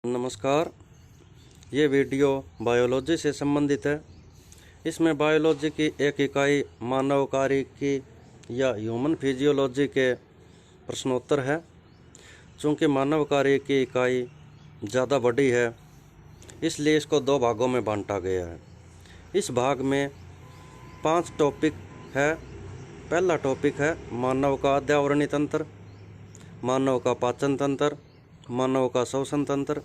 नमस्कार। ये video biology से संबंधित है। इसमें बायोलॉजी की एक इकाई मानव कार्य की या ह्यूमन फिजियोलॉजी के प्रश्नोत्तर है। चूँकि मानव कार्य की इकाई ज़्यादा बड़ी है, इसलिए इसको दो भागों में बांटा गया है। इस भाग में 5 टॉपिक है। पहला टॉपिक है मानव का आद्यावरणीय तंत्र, मानव का पाचन तंत्र, मानव का श्वसन तंत्र,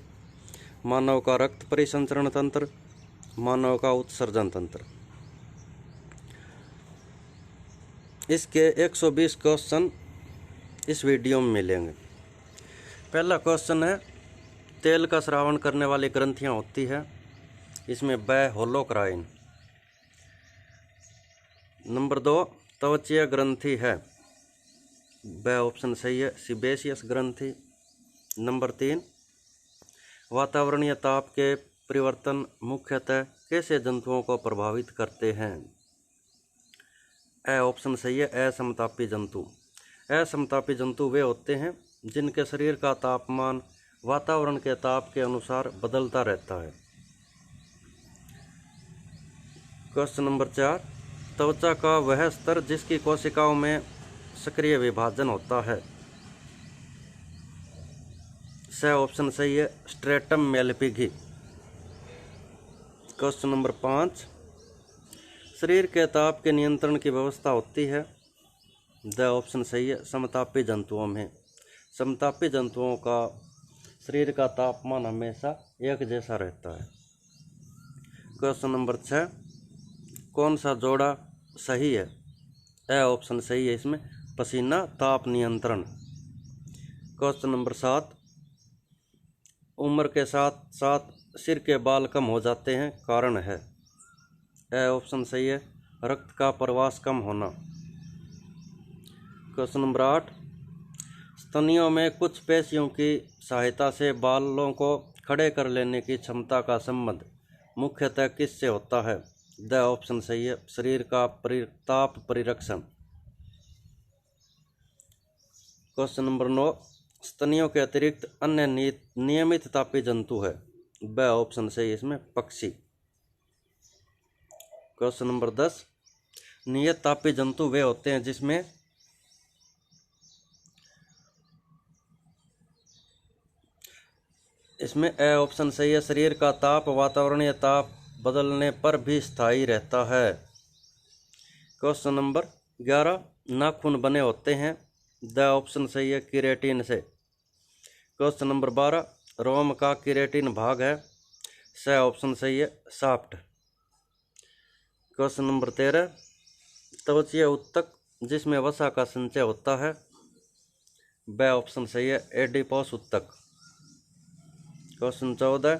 मानव का रक्त परिसंचरण तंत्र, मानव का उत्सर्जन तंत्र। इसके 120 क्वेश्चन इस वीडियो में मिलेंगे। पहला क्वेश्चन है, तेल का स्रावन करने वाली ग्रंथियां होती है, इसमें ब होलोक्राइन। नंबर 2 त्वचीय ग्रंथि है, ब ऑप्शन सही है, सीबेशियस ग्रंथि। नंबर 3 वातावरणीय ताप के परिवर्तन मुख्यतः कैसे जंतुओं को प्रभावित करते हैं? ए ऑप्शन सही है, असमतापी जंतु। असमतापी जंतु वे होते हैं जिनके शरीर का तापमान वातावरण के ताप के अनुसार बदलता रहता है। क्वेश्चन नंबर 4 त्वचा का वह स्तर जिसकी कोशिकाओं में सक्रिय विभाजन होता है। स ऑप्शन सही है, स्ट्रेटम मेलिफिगी। क्वेश्चन नंबर 5 शरीर के ताप के नियंत्रण की व्यवस्था होती है। द ऑप्शन सही है, समतापी जंतुओं में। समतापी जंतुओं का शरीर का तापमान हमेशा एक जैसा रहता है। क्वेश्चन नंबर 6 कौन सा जोड़ा सही है? ए ऑप्शन सही है, इसमें पसीना ताप नियंत्रण। क्वेश्चन नंबर 7 उम्र के साथ साथ सिर के बाल कम हो जाते हैं, कारण है? ए ऑप्शन सही है, रक्त का प्रवास कम होना। क्वेश्चन नंबर 8 स्तनियों में कुछ पेशियों की सहायता से बालों को खड़े कर लेने की क्षमता का संबंध मुख्यतः किससे होता है? द ऑप्शन सही है, शरीर का ताप परिरक्षण। क्वेश्चन नंबर 9 स्तनियों के अतिरिक्त अन्य नियमित तापी जंतु है। ब ऑप्शन सही है, इसमें पक्षी। क्वेश्चन नंबर 10 नियत तापी जंतु वे होते हैं जिसमें इसमें ए ऑप्शन सही है, शरीर का ताप वातावरणीय ताप बदलने पर भी स्थायी रहता है। क्वेश्चन नंबर 11 नाखून बने होते हैं। द ऑप्शन सही है, केराटिन से। क्वेश्चन नंबर 12 रोम का केराटिन भाग है। स ऑप्शन सही है, शाफ्ट। क्वेश्चन नंबर 13 त्वचीय उत्तक जिसमें वसा का संचय होता है। ब ऑप्शन सही है, एडिपोस उत्तक। क्वेश्चन 14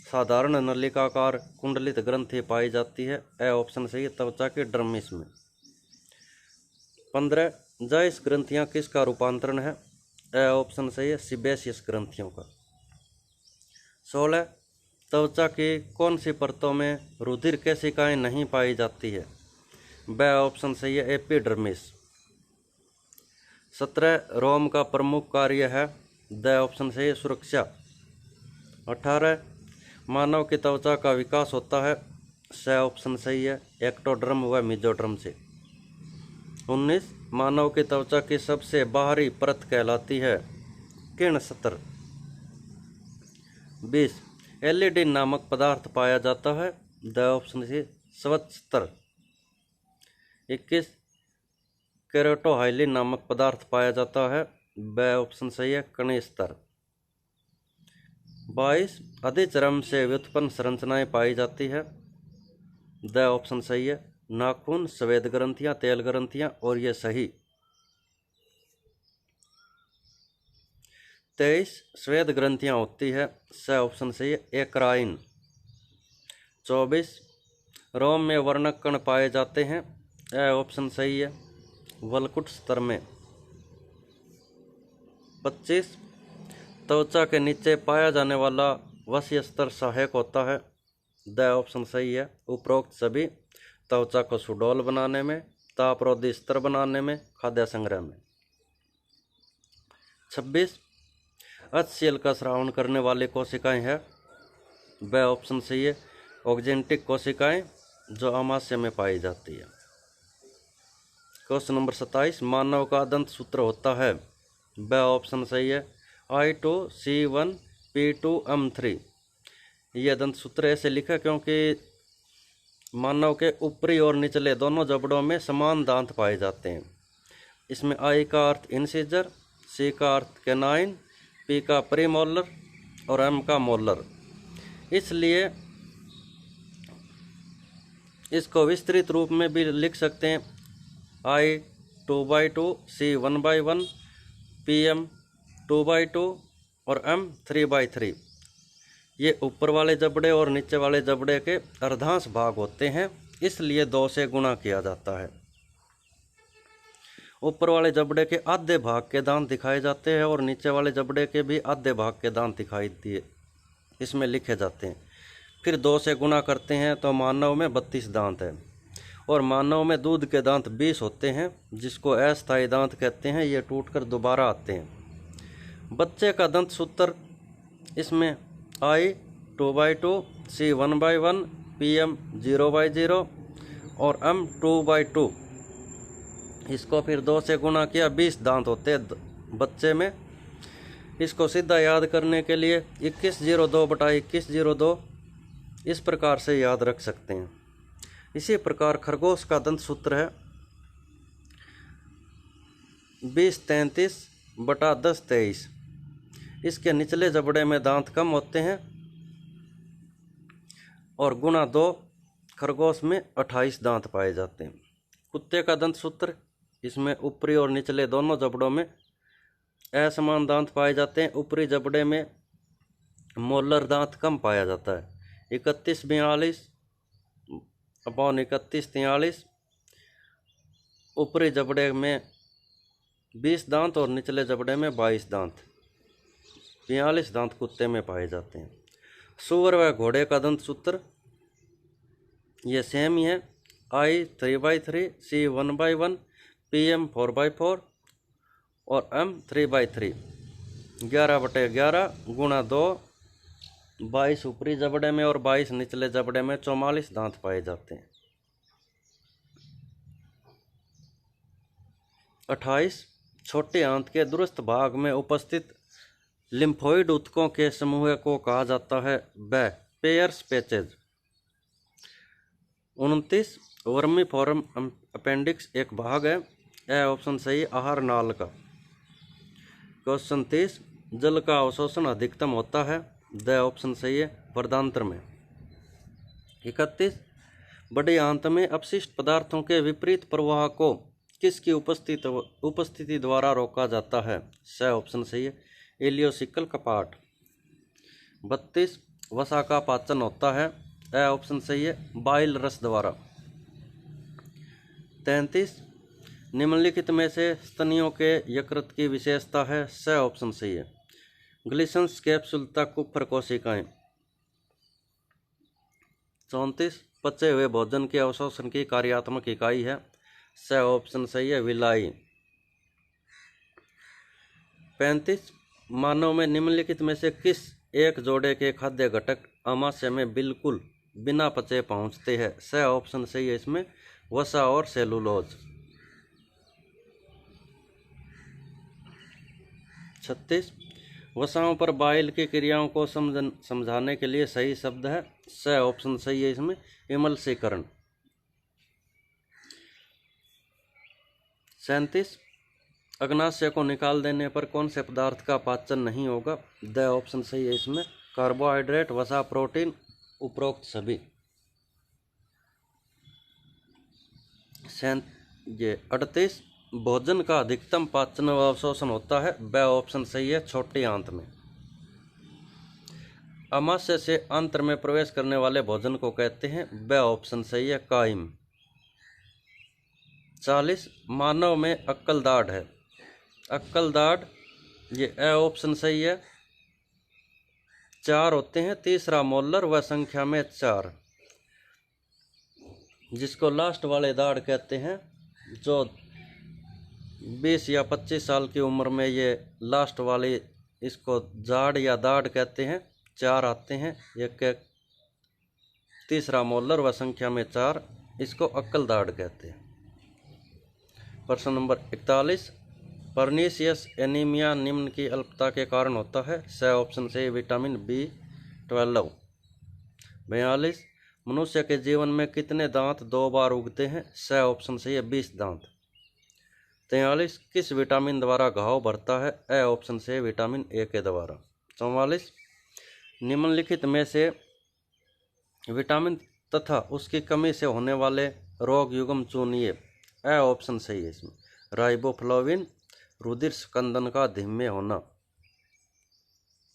साधारण नलिकाकार कुंडलित ग्रंथि पाई जाती है। ए ऑप्शन सही है, त्वचा के डर्मिस में। 15 जाइस ग्रंथियां किसका रूपांतरण है? ए ऑप्शन सही है, सीबेशियस ग्रंथियों का। 16 त्वचा की कौन सी परतों में रुधिर केशिकाएं नहीं पाई जाती है? ब ऑप्शन सही है, एपिडर्मिस। 17 रोम का प्रमुख कार्य है। द ऑप्शन सही है, सुरक्षा। 18 मानव की त्वचा का विकास होता है। स ऑप्शन सही है, एक्टोडर्म व मेसोडर्म से। 19 मानव की त्वचा की सबसे बाहरी परत कहलाती है किरण सतर। 20 एलईडी नामक पदार्थ पाया जाता है। द ऑप्शन से स्वच्छ स्तर। 21 केरोटोहाइलिन नामक पदार्थ पाया जाता है। ब ऑप्शन सही है, कण स्तर। 22 अधिचर्म से व्युत्पन्न संरचनाएं पाई जाती है। द ऑप्शन सही है, नाखून, स्वेद ग्रंथियां, तेल ग्रंथियां, और ये सही। 23 स्वेद ग्रंथियां होती है। स ऑप्शन सही है, एक्राइन। 24 रोम में वर्णक कण पाए जाते हैं। ए ऑप्शन सही है, वलकुट स्तर में। 25 त्वचा के नीचे पाया जाने वाला वसीय स्तर सहायक होता है। द ऑप्शन सही है, उपरोक्त सभी त्वचा को सुडौल बनाने में, तापरोधी स्तर बनाने में, खाद्य संग्रह में। 26 HCl का स्रावन करने वाली कोशिकाएं हैं, वह ऑप्शन सही है ऑक्जेंटिक कोशिकाएं जो आमाशय में पाई जाती है। क्वेश्चन नंबर 27, मानव का दंत सूत्र होता है, वह ऑप्शन सही है I2C1P2M3। यह दंत सूत्र ऐसे लिखा क्योंकि मानव के ऊपरी और निचले दोनों जबड़ों में समान दांत पाए जाते हैं। इसमें I का अर्थ इंसिजर, C का अर्थ कैनाइन, P का प्रीमोलर और M का मोलर। इसलिए इसको विस्तृत रूप में भी लिख सकते हैं I2/2, C 1/1, PM 2/2 और M 3/3। ये ऊपर वाले जबड़े और नीचे वाले जबड़े के अर्धांश भाग होते हैं, इसलिए 2 से गुणा किया जाता है। ऊपर वाले जबड़े के आधे भाग के दांत दिखाए जाते हैं और नीचे वाले जबड़े के भी आधे भाग के दांत दिखाई दिए इसमें लिखे जाते हैं। फिर 2 से गुणा करते हैं तो मानव में 32 दांत है और मानव में दूध के दांत 20 होते हैं, जिसको अस्थायी दांत कहते हैं। ये टूटकर दोबारा आते हैं। बच्चे का दंत सूत्र इसमें I2/2, C 1/1, PM 0/0 और M 2/2। इसको फिर 2 से गुणा किया, 20 दांत होते हैं बच्चे में। इसको सीधा याद करने के लिए 2102/2102 इस प्रकार से याद रख सकते हैं। इसी प्रकार खरगोश का दंत सूत्र है 2033/1023। इसके निचले जबड़े में दांत कम होते हैं और गुणा 2 खरगोश में 28 दांत पाए जाते हैं। कुत्ते का दंत सूत्र इसमें ऊपरी और निचले दोनों जबड़ों में असमान दांत पाए जाते हैं। ऊपरी जबड़े में मोलर दांत कम पाया जाता है 3142/3143। ऊपरी जबड़े में 20 दांत और निचले जबड़े में 22 दांत, 42 दांत कुत्ते में पाए जाते हैं। सूअर व घोड़े का दंत सूत्र ये सेम ही है I3/3, C 1/1, PM 4/4 और M 3/3। 11/11 गुणा 2, 22 ऊपरी जबड़े में और 22 निचले जबड़े में 44 दांत पाए जाते हैं। 28 छोटे आंत के दुरुस्त भाग में उपस्थित लिम्फोइड ऊतकों के समूह को कहा जाता है वह पेयर्स पैचेज। 29 वर्मीफोरम अपेंडिक्स एक भाग है, यह ऑप्शन सही आहार नाल का। क्वेश्चन 30 जल का अवशोषण अधिकतम होता है, द ऑप्शन सही है वर्धांत्र में। 31 बड़े आंत में अपशिष्ट पदार्थों के विपरीत प्रवाह को किसकी उपस्थिति द्वारा रोका जाता है, स ऑप्शन सही है इलियोसिकल कपाट। 32 वसा का पाचन होता है, ए ऑप्शन सही है बाइल रस द्वारा। 33 निम्नलिखित में से स्तनियों के यकृत की विशेषता है, स ऑप्शन सही है ग्लिसन्स कैप्सुलता कुप्फर कोशिकाएं। 34 पचे हुए भोजन के अवशोषण की कार्यात्मक इकाई है, स ऑप्शन सही है विलाई। 35 मानव में निम्नलिखित में से किस एक जोड़े के खाद्य घटक आमाशय में बिल्कुल बिना पचे पहुंचते हैं, स ऑप्शन सही है इसमें वसा और सेलुलोज। 36 वसाओं पर बाइल की क्रियाओं को समझाने के लिए सही शब्द है, स ऑप्शन सही है इसमें इमल्सीकरण। 37 अग्नाशय को निकाल देने पर कौन से पदार्थ का पाचन नहीं होगा, द ऑप्शन सही है इसमें कार्बोहाइड्रेट, वसा, प्रोटीन, उपरोक्त सभी। 38 भोजन का अधिकतम पाचन व अवशोषण होता है, ब ऑप्शन सही है छोटी आंत में। आमाशय से आंत्र में प्रवेश करने वाले भोजन को कहते हैं, ब ऑप्शन सही है काइम। 40 मानव में अक्कल दाढ़ है, अक्कल दाढ़ ये ए ऑप्शन सही है 4 होते हैं, तीसरा मोलर व संख्या में 4, जिसको लास्ट वाले दाढ़ कहते हैं। जो 20 या 25 साल की उम्र में ये लास्ट वाली इसको जाड़ या दाढ़ कहते हैं, 4 आते हैं, एक तीसरा मोलर व संख्या में 4, इसको अक्ल दाढ़ कहते हैं। प्रश्न नंबर 41, परनीसियस एनीमिया निम्न की अल्पता के कारण होता है। स ऑप्शन से विटामिन B12। 42, मनुष्य के जीवन में कितने दांत 2 बार उगते हैं। स ऑप्शन से 20 दांत। 43, किस विटामिन द्वारा घाव भरता है। ए ऑप्शन से विटामिन ए के द्वारा। 44, निम्नलिखित में से विटामिन तथा उसकी कमी से होने वाले रोग युग्म चुनिए। ए ऑप्शन सही है इसमें। राइबोफ्लाविन, रुधिर स्कंदन का धीमे होना।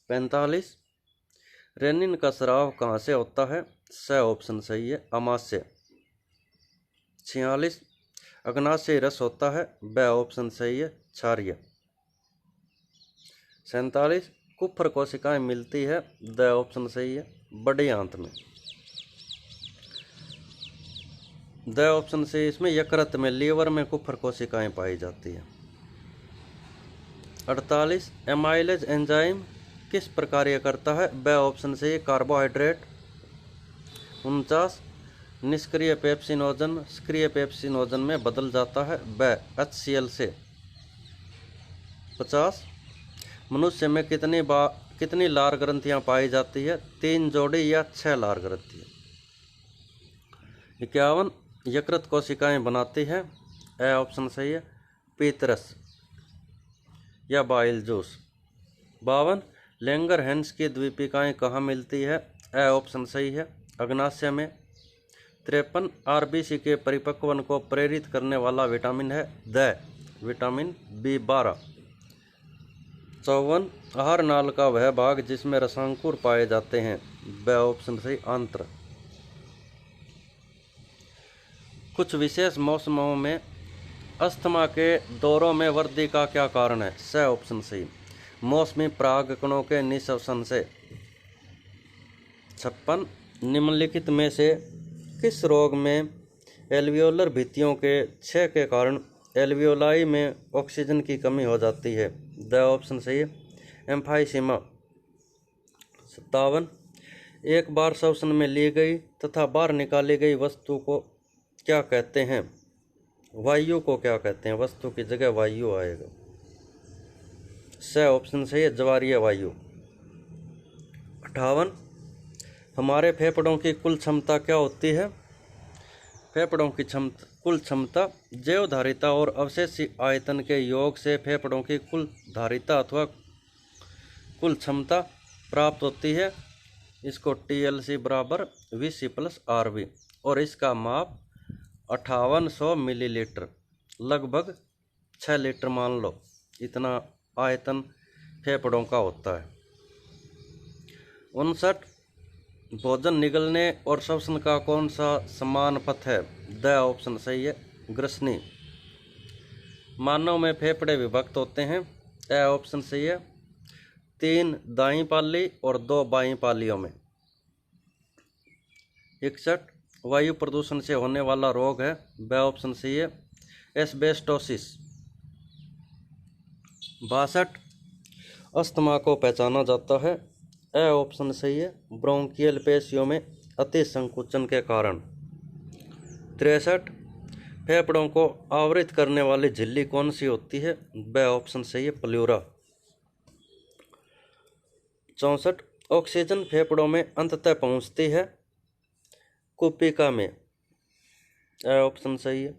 45, रेनिन का स्राव कहाँ से होता है। स ऑप्शन सही है, अमाशय। 46, अग्नाशय रस होता है। ब ऑप्शन सही है, क्षारीय। 47, कुफर कोशिकाएं मिलती है। द ऑप्शन सही है, बड़े आंत में। द ऑप्शन से इसमें यकृत में, लीवर में कुफर कोशिकाएं पाई जाती है। 48, एमाइलेज एंजाइम किस प्रकार यह करता है। ब ऑप्शन से कार्बोहाइड्रेट। 49, निष्क्रिय पेप्सिनोजन सक्रिय पेप्सिनोजन में बदल जाता है। ब HCl से। 50, मनुष्य में कितनी लार ग्रंथियां पाई जाती है। 3 जोड़ी या 6 लार ग्रंथियां। 51, यकृत कोशिकाएं बनाती है। ए ऑप्शन सही है, पीतरस या बाइल जूस। 52, लैंगरहैंस की द्वीपिकाएं कहाँ मिलती है। ए ऑप्शन सही है, अग्नाशय में। 53, RBC के परिपक्वन को प्रेरित करने वाला विटामिन है। The vitamin B12। 54, आहार नाल का वह भाग जिसमें रसांकुर पाए जाते हैं। ब ऑप्शन सही, आंत्र। कुछ विशेष मौसमों में अस्थमा के दौरों में वृद्धि का क्या कारण है। स ऑप्शन सही, मौसमी परागकणों के निःश्वसन से। 56, निम्नलिखित में से किस रोग में एल्वियोलर भित्तियों के क्षय के कारण एल्वियोलाई में ऑक्सीजन की कमी हो जाती है। द ऑप्शन सही है, एम्फाइसीमा। 57, एक बार श्वसन में ली गई तथा बाहर निकाली गई वस्तु को क्या कहते हैं। वायु को क्या कहते हैं, वस्तु की जगह वायु आएगा। स ऑप्शन सही है, ज्वारीय वायु। 58, हमारे फेफड़ों की कुल क्षमता क्या होती है। फेफड़ों की कुल क्षमता जैवधारिता और अवशेषी आयतन के योग से फेफड़ों की कुल धारिता अथवा कुल क्षमता प्राप्त होती है। इसको TLC बराबर VC + RV और इसका माप 5800 मिलीलीटर, लगभग 6 लीटर मान लो, इतना आयतन फेफड़ों का होता है। 59, भोजन निगलने और श्वसन का कौन सा समान पथ है। द ऑप्शन सही है, ग्रसनी। मानव में फेफड़े विभक्त होते हैं। ए ऑप्शन सही है, 3 दाईं पाली और 2 बाईं पालियों में। 61, वायु प्रदूषण से होने वाला रोग है। ब ऑप्शन सही है, एस्बेस्टोसिस। 62, अस्थमा को पहचाना जाता है। ए ऑप्शन सही है, ब्रोंकियल पेशियों में अति संकुचन के कारण। 63, फेफड़ों को आवृत करने वाली झिल्ली कौन सी होती है। ब ऑप्शन सही है, प्लूरा। 64, ऑक्सीजन फेफड़ों में अंततः पहुंचती है। कुपिका में। ए ऑप्शन सही है।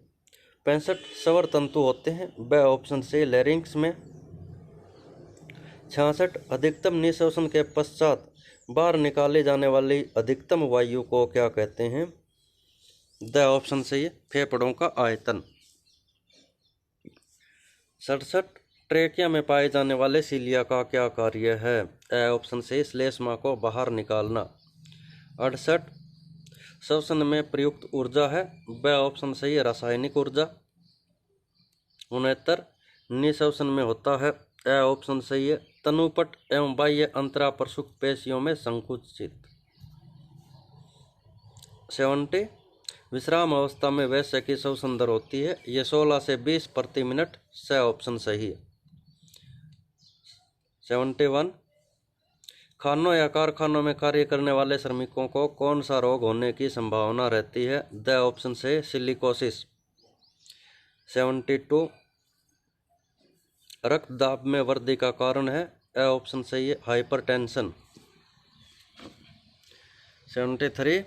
65, स्वर तंतु होते हैं। ब ऑप्शन सही, लैरिंक्स में। 66, अधिकतम निःश्वसन के पश्चात बाहर निकाले जाने वाली अधिकतम वायु को क्या कहते हैं। द ऑप्शन सही है, फेफड़ों का आयतन। 67, ट्रेकिया में पाए जाने वाले सीलिया का क्या कार्य है। ए ऑप्शन सही, श्लेष्मा को बाहर निकालना। 68, श्वसन में प्रयुक्त ऊर्जा है। ब ऑप्शन सही है, रासायनिक ऊर्जा। 69, निःश्वसन में होता है। ए ऑप्शन सही है, तनुपट एवं बाह्य अंतरा प्रसुप्त पेशियों में संकुचित। 70, विश्राम अवस्था में वैश्य की श्वसन दर होती है। ये 16 से 20 प्रति मिनट। स ऑप्शन सही है। 71 खानों या कारखानों में कार्य करने वाले श्रमिकों को कौन सा रोग होने की संभावना रहती है? द ऑप्शन से सिलिकोसिस। 72 रक्तदाब में वृद्धि का कारण है? ए ऑप्शन सही है, हाइपरटेंशन। 73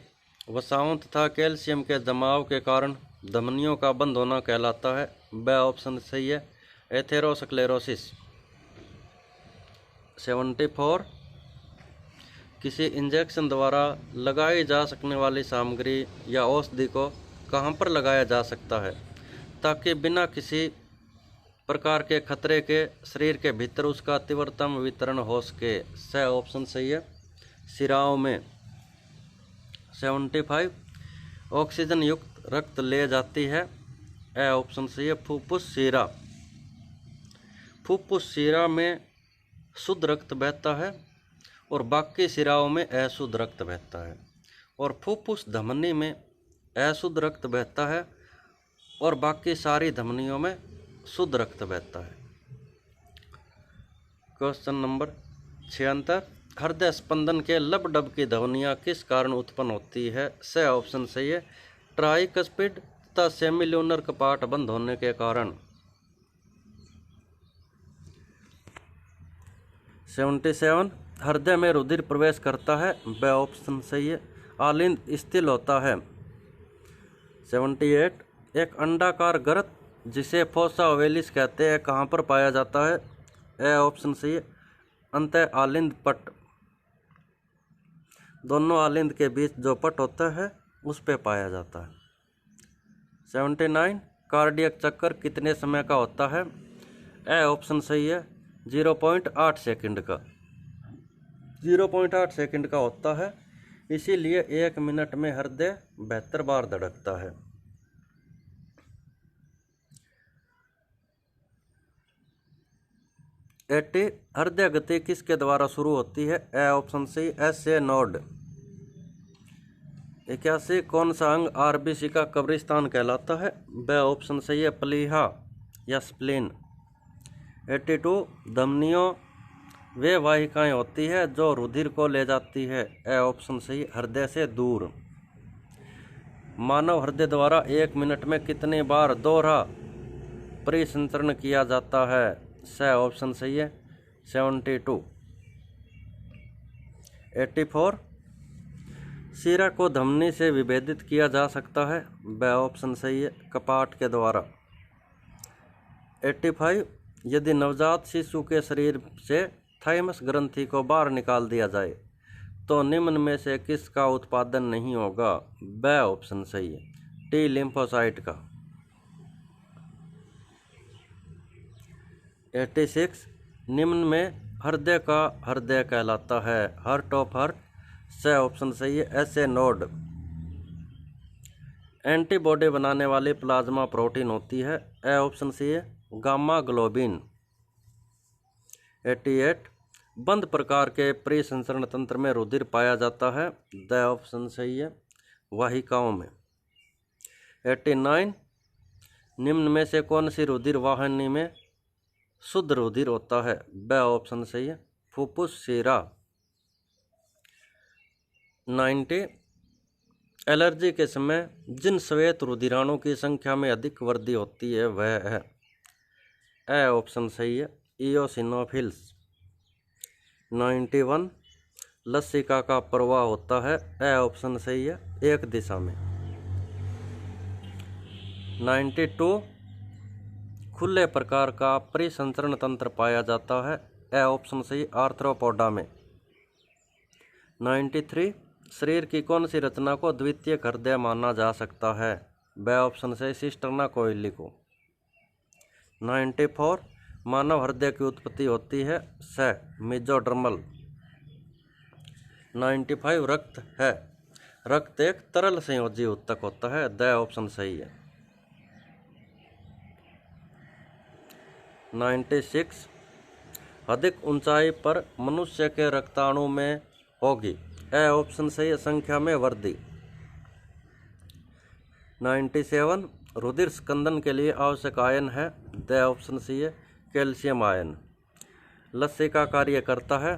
वसाओं तथा कैल्शियम के जमाव के कारण धमनियों का बंद होना कहलाता है? बी ऑप्शन सही है, एथेरोस्क्लेरोसिस। 74 किसी इंजेक्शन द्वारा लगाई जा सकने वाली सामग्री या औषधि को कहाँ पर लगाया जा सकता है ताकि बिना किसी प्रकार के खतरे के शरीर के भीतर उसका तीव्रतम वितरण हो सके? स ऑप्शन सही है, सिराओं में। 75 ऑक्सीजन युक्त रक्त ले जाती है? ए ऑप्शन सही है, फुफ्फुस शिरा। फुफ्फुस शिरा में शुद्ध रक्त बहता है और बाकी शिराओं में अशुद्ध रक्त बहता है, और फुफ्फुस धमनी में अशुद्ध रक्त बहता है और बाकी सारी धमनियों में शुद्ध रक्त बहता है। क्वेश्चन नंबर 76 हृदय स्पंदन के लब-डब की ध्वनियाँ किस कारण उत्पन्न होती है? स ऑप्शन सही है, ट्राइकस्पिड तथा सेमिल्यूनर कपाट बंद होने के कारण। 77 हृदय में रुधिर प्रवेश करता है? ब ऑप्शन सही है, आलिंद स्थिल होता है। 78 एक अंडाकार गर्त जिसे फोसा ओवेलिस कहते हैं कहाँ पर पाया जाता है? ए ऑप्शन सही है, अंत आलिंद पट। दोनों आलिंद के बीच जो पट होता है उस पे पाया जाता है। 79 कार्डियक चक्कर कितने समय का होता है? ए ऑप्शन सही है, 0.8 सेकंड का। 0.8 सेकंड का होता है, इसीलिए 1 मिनट में हृदय 72 बार धड़कता है। हृदय गति किसके द्वारा शुरू होती है? A option C, एस-ए node. 81 कौन सा अंग आरबीसी का कब्रिस्तान कहलाता है? ब ऑप्शन सही है, प्लीहा या स्प्लीन। 82 धमनियों वे वाहिकाएं होती है जो रुधिर को ले जाती है? ए ऑप्शन सही, हृदय से दूर। मानव हृदय द्वारा 1 मिनट में कितनी बार दोहरा परिसंचरण किया जाता है? स ऑप्शन सही है, 72। 84 शिरा को धमनी से विभेदित किया जा सकता है? ब ऑप्शन सही है, कपाट के द्वारा। 85 यदि नवजात शिशु के शरीर से थाइमस ग्रंथि को बाहर निकाल दिया जाए तो निम्न में से किसका उत्पादन नहीं होगा? ब ऑप्शन सही है, टी लिम्फोसाइट का। 86 निम्न में हृदय का हृदय कहलाता है? Heart of heart. स ऑप्शन सही है, एस-ए नोड। एंटीबॉडी बनाने वाली प्लाज्मा प्रोटीन होती है? ए ऑप्शन सही है, गामा ग्लोबिन। 88 बंद प्रकार के परिसंचरण तंत्र में रुधिर पाया जाता है? द ऑप्शन सही है, वाहिकाओं में। 89 निम्न में से कौन सी रुधिर वाहिनी में शुद्ध रुधिर होता है? ब ऑप्शन सही है, फुफ्फुस शिरा। 90 एलर्जी के समय जिन श्वेत रुधिराणु की संख्या में अधिक वृद्धि होती है वह है? ए ऑप्शन सही है, इयोसिनोफिल्स। 91 लसिका का प्रवाह होता है? ए ऑप्शन सही है, एक दिशा में। 92 खुले प्रकार का परिसंचरण तंत्र पाया जाता है? ए ऑप्शन सही, आर्थ्रोपोडा में। 93 शरीर की कौन सी रचना को द्वितीय हृदय माना जा सकता है? ब ऑप्शन सही, सिस्टर्ना कोइली को। 94 मानव हृदय की उत्पत्ति होती है? स मेसोडर्मल। 95 रक्त है? रक्त एक तरल संयोजी ऊतक होता है? द ऑप्शन सही है। 96 अधिक ऊंचाई पर मनुष्य के रक्ताणु में होगी? ए ऑप्शन सही है, संख्या में वृद्धि। 97 रुधिर स्कंदन के लिए आवश्यक आयन है? द ऑप्शन सही है, कैल्शियम आयन। लस्सी का कार्य करता है।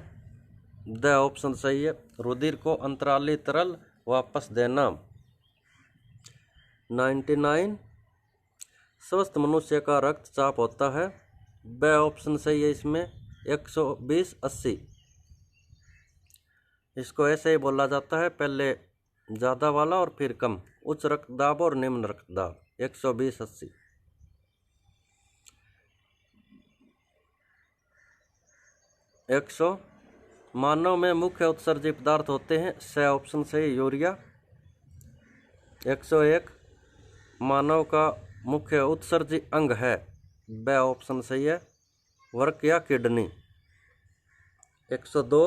द ऑप्शन सही है। रुधिर को अंतराली तरल वापस देना। 99 स्वस्थ मनुष्य का रक्तचाप होता है। ब ऑप्शन सही है इसमें 120/80। इसको ऐसे ही बोला जाता है, पहले ज़्यादा वाला और फिर कम, उच्च रक्तदाब और निम्न रक्तदाब। 120/80। 100 मानव में मुख्य उत्सर्जी पदार्थ होते हैं। स ऑप्शन सही यूरिया। 101 मानव का मुख्य उत्सर्जी अंग है। ब ऑप्शन सही है वृक्क या किडनी। 102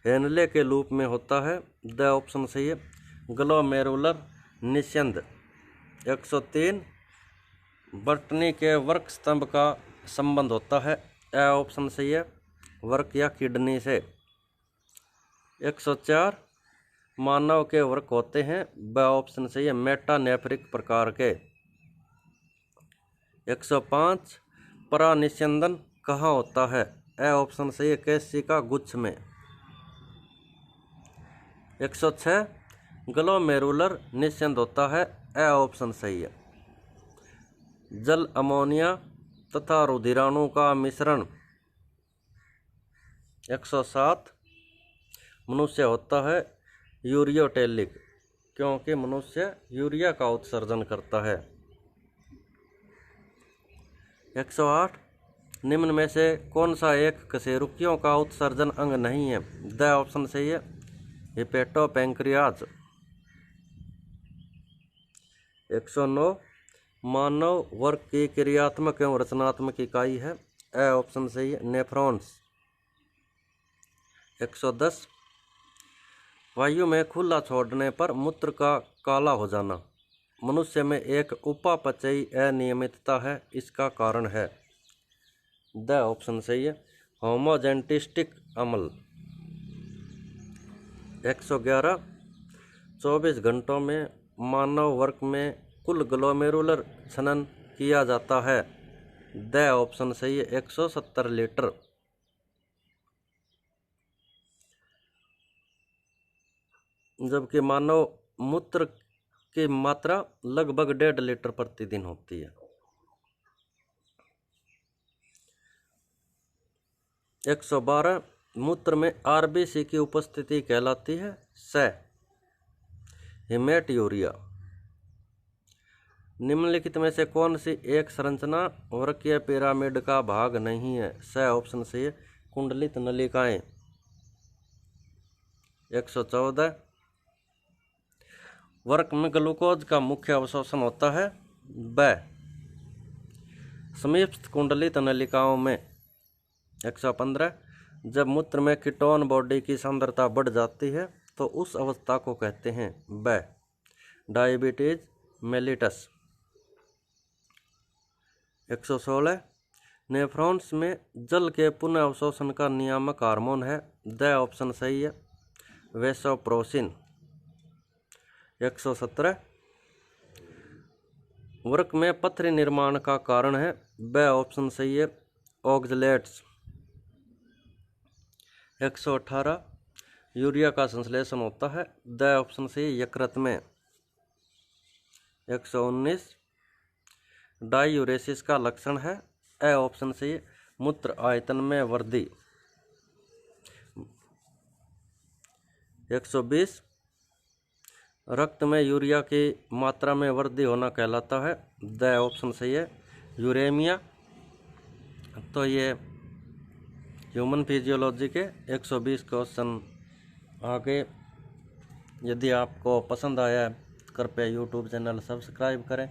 हेनले के लूप में होता है। द ऑप्शन सही है ग्लोमेरुलर निस्यंद। 103 बटनी के वृक्क स्तंभ का संबंध होता है। ए ऑप्शन सही है वृक्क या किडनी से। 104 मानव के वृक्क होते हैं। ब ऑप्शन सही है मेटानेफ्रिक प्रकार के। 105 परानिस्यंदन कहाँ होता है। ए ऑप्शन सही है केशिका गुच्छ में। 106 ग्लोमेरुलर निस्यंद होता है। ए ऑप्शन सही है जल अमोनिया तथा रुधिराणु का मिश्रण। 107 मनुष्य होता है यूरियोटेलिक, क्योंकि मनुष्य यूरिया का उत्सर्जन करता है। 108 निम्न में से कौन सा एक कशेरुकियों का उत्सर्जन अंग नहीं है। द ऑप्शन सही है हिपेटोपैंक्रियाज। 109 मानव वर्ग की क्रियात्मक एवं रचनात्मक इकाई है। ए ऑप्शन सही है नेफ्रॉन्स। 110 वायु में खुला छोड़ने पर मूत्र का काला हो जाना मनुष्य में एक उपापचयी अनियमितता है, इसका कारण है। द ऑप्शन सही है होमोजेंटिस्टिक अम्ल। 111 24 घंटों में मानव वर्ग में कुल ग्लोमेरुलर क्षनन किया जाता है। द ऑप्शन सही है 170 लीटर। जबकि मानव मूत्र की मात्रा लगभग 1.5 लीटर प्रतिदिन होती है। 112 मूत्र में आरबीसी की उपस्थिति कहलाती है। स हिमेटयूरिया। निम्नलिखित में से कौन सी एक संरचना वृक्कीय पिरामिड का भाग नहीं है। स ऑप्शन सही है कुंडलित नलिकाएं। 114 वृक्क में ग्लूकोज का मुख्य अवशोषण होता है। ब समीपस्थ कुंडलित नलिकाओं में। 115 जब मूत्र में कीटोन बॉडी की सांद्रता बढ़ जाती है तो उस अवस्था को कहते हैं। ब डायबिटीज मेलिटस। 116 नेफ्रॉन्स में जल के पुनः अवशोषण का नियामक हार्मोन है। द ऑप्शन सही है वेसोप्रोसिन। 117 वृक्क में पथरी निर्माण का कारण है। ब ऑप्शन सही है ऑक्सलेट्स। 118 यूरिया का संश्लेषण होता है। द ऑप्शन सही है यकृत में। 119 डायूरेसिस का लक्षण है। ए ऑप्शन सही है मूत्र आयतन में वृद्धि। 120 रक्त में यूरिया की मात्रा में वृद्धि होना कहलाता है। द ऑप्शन सही है यूरेमिया। तो ये ह्यूमन फिजियोलॉजी के 120 क्वेश्चन आगे। यदि आपको पसंद आया है कृपया यूट्यूब चैनल सब्सक्राइब करें।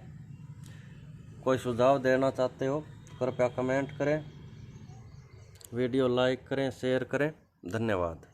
कोई सुझाव देना चाहते हो कृपया कमेंट करें, वीडियो लाइक करें, शेयर करें। धन्यवाद।